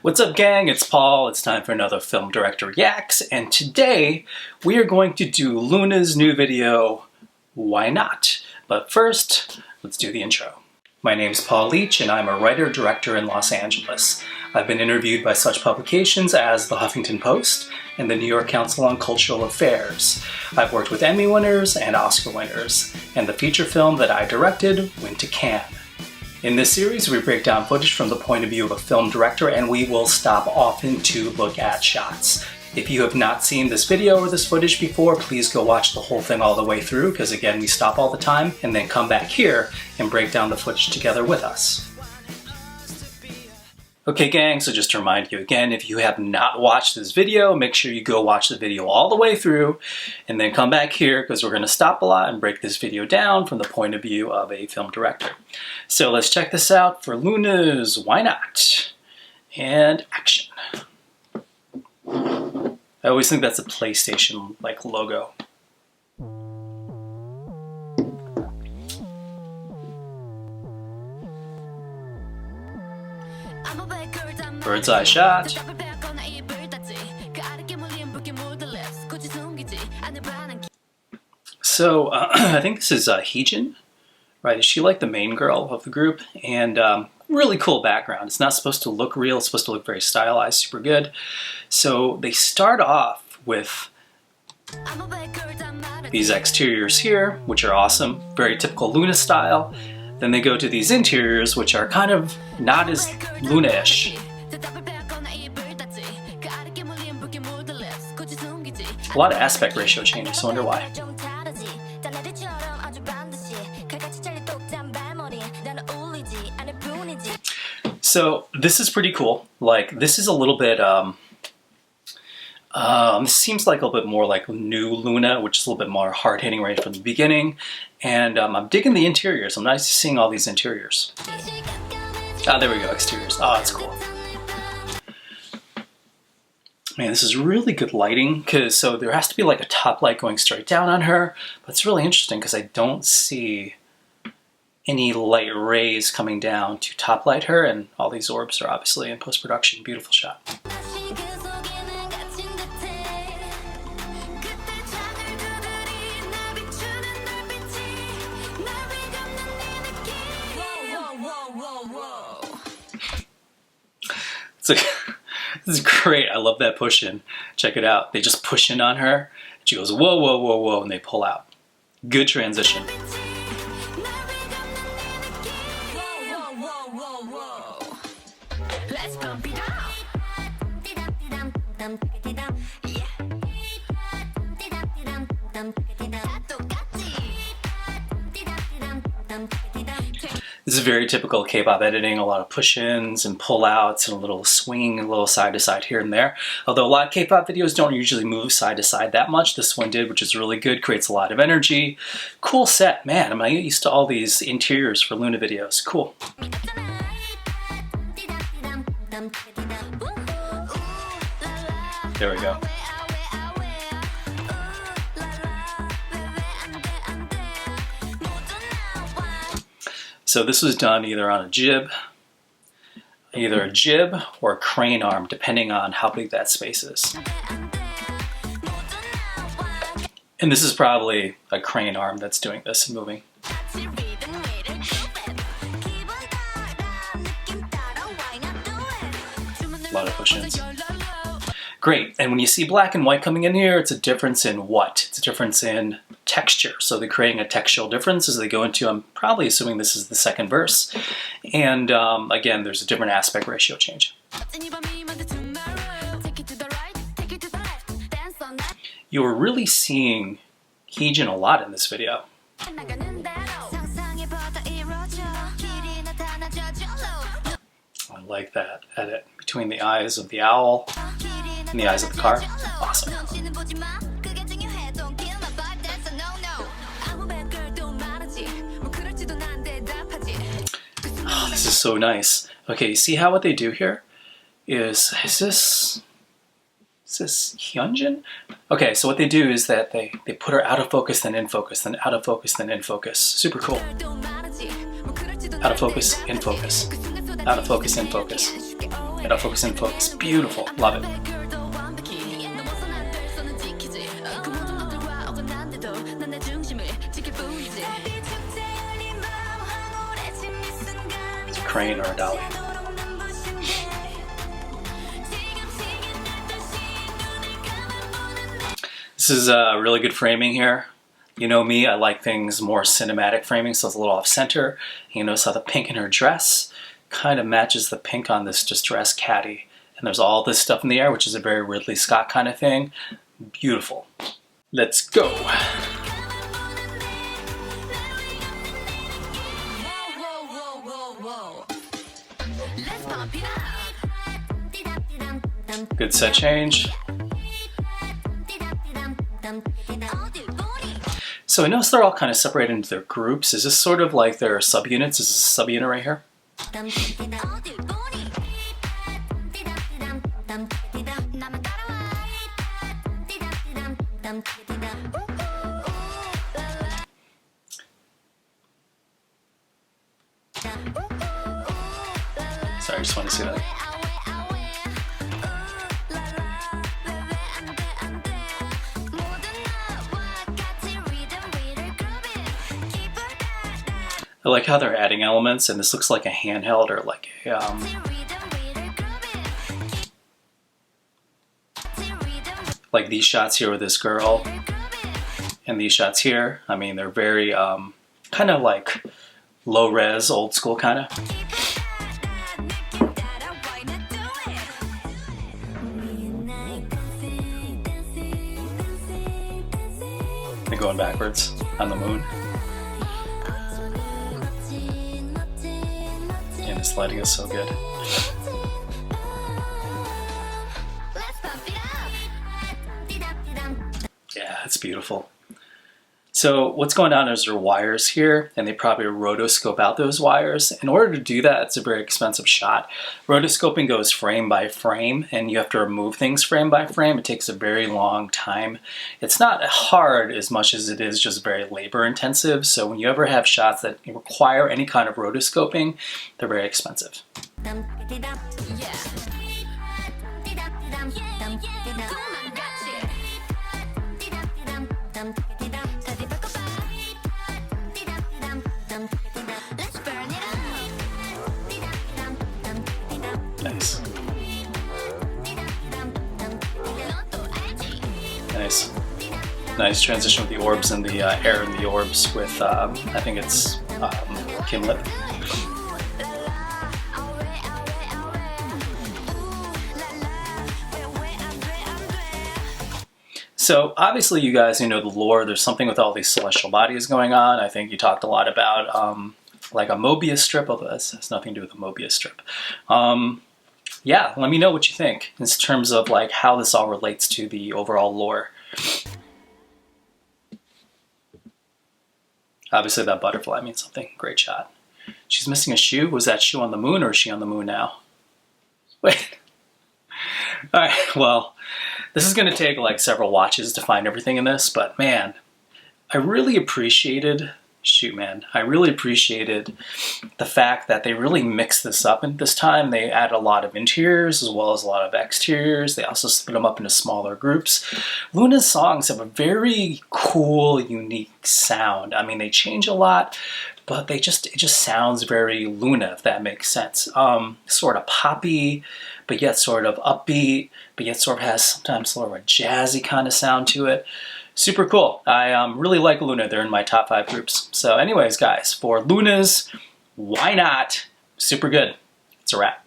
What's up, gang? It's Paul. It's time for another Film Director Reacts, and today we are going to do Loona's new video, Why Not? But first, let's do the intro. My name's Paul Leach, and I'm a writer-director in Los Angeles. I've been interviewed by such publications as the Huffington Post and the New York Council on Cultural Affairs. I've worked with Emmy winners and Oscar winners, and the feature film that I directed went to Cannes. In this series, we break down footage from the point of view of a film director, and we will stop often to look at shots. If you have not seen this video or this footage before, please go watch the whole thing all the way through, because again, we stop all the time and then come back here and break down the footage together with us. Okay, gang, so just to remind you again, if you have not watched this video, make sure you go watch the video all the way through and then come back here, because we're going to stop a lot and break this video down from the point of view of a film director. So let's check this out for Loona's Why Not? And action. I always think that's a PlayStation like logo. Bird's eye shot. So I think this is Heejin, right? Is she like the main girl of the group? And really cool background. It's not supposed to look real. It's supposed to look very stylized, super good. So they start off with these exteriors here, which are awesome, very typical Loona style. Then they go to these interiors, which are kind of not as Loona-ish. A lot of aspect ratio changes, I wonder why. So this is pretty cool. Like, this is a little bit, this seems like a little bit more like new Loona, which is a little bit more hard-hitting right from the beginning. And I'm digging the interiors. I'm nice seeing all these interiors. Ah, there we go, exteriors. Oh, that's cool. Man, this is really good lighting, so there has to be like a top light going straight down on her, but it's really interesting because I don't see any light rays coming down to top light her, and all these orbs are obviously in post-production. Beautiful shot. This is great. I love that push in. Check it out. They just push in on her. She goes, whoa, whoa, whoa, whoa, and they pull out. Good transition. This is very typical K-pop editing, a lot of push-ins and pull-outs and a little swinging, a little side-to-side here and there. Although a lot of K-pop videos don't usually move side-to-side that much, this one did, which is really good, creates a lot of energy. Cool set, man, I'm gonna get used to all these interiors for Loona videos. Cool. There we go. So this was done either on a jib or a crane arm, depending on how big that space is. And this is probably a crane arm that's doing this and moving. A lot of push-ins. Great, and when you see black and white coming in here, it's a difference in what? It's a difference in texture. So they're creating a textural difference as they go into, I'm probably assuming this is the second verse. And again, there's a different aspect ratio change. You're really seeing Heejin a lot in this video. I like that edit between the eyes of the owl and the eyes of the car. Awesome. Oh, this is so nice. Okay, you see how what they do here is this Hyunjin? Okay, so what they do is that they put her out of focus, then in focus, then out of focus, then in focus. Super cool. Out of focus, in focus. Out of focus, in focus. Focus in focus. Beautiful. Love it. It's a crane or a dolly. This is really good framing here. You know me, I like things more cinematic framing, so it's a little off center. You notice how the pink in her dress kind of matches the pink on this distressed caddy. And there's all this stuff in the air, which is a very Ridley Scott kind of thing. Beautiful. Let's go. Good set change. So I notice they're all kind of separated into their groups. Is this sort of like their subunits? Is this a subunit right here? Sorry, I just want to see that. I like how they're adding elements, and this looks like a handheld or like a like these shots here with this girl and these shots here. I mean, they're very kind of like low res, old school kind of. They're going backwards on the moon. And this lighting is so good. Yeah, it's beautiful. So what's going on is there are wires here, and they probably rotoscope out those wires. In order to do that, it's a very expensive shot. Rotoscoping goes frame by frame, and you have to remove things frame by frame. It takes a very long time. It's not hard as much as it is just very labor intensive. So when you ever have shots that require any kind of rotoscoping, they're very expensive. Nice. Nice. Nice transition with the orbs and the air in the orbs with, I think it's Kim Lip. So obviously you guys, you know the lore, there's something with all these celestial bodies going on. I think you talked a lot about like a Mobius strip, although this has nothing to do with the Mobius strip. Yeah, let me know what you think in terms of like how this all relates to the overall lore. Obviously that butterfly means something. Great shot. She's missing a shoe. Was that shoe on the moon, or is she on the moon now? Wait. All right, well, this is going to take like several watches to find everything in this, but man, I really appreciated, I really appreciated the fact that they really mixed this up in this time. They added a lot of interiors as well as a lot of exteriors. They also split them up into smaller groups. Loona's songs have a very cool, unique sound. I mean, they change a lot, but it just sounds very Loona, if that makes sense. Sort of poppy, but yet sort of upbeat, but yet sort of has sometimes sort of a jazzy kind of sound to it. Super cool. I really like Loona. They're in my top 5 groups. So anyways, guys, for Loona's, why not? Super good. It's a wrap.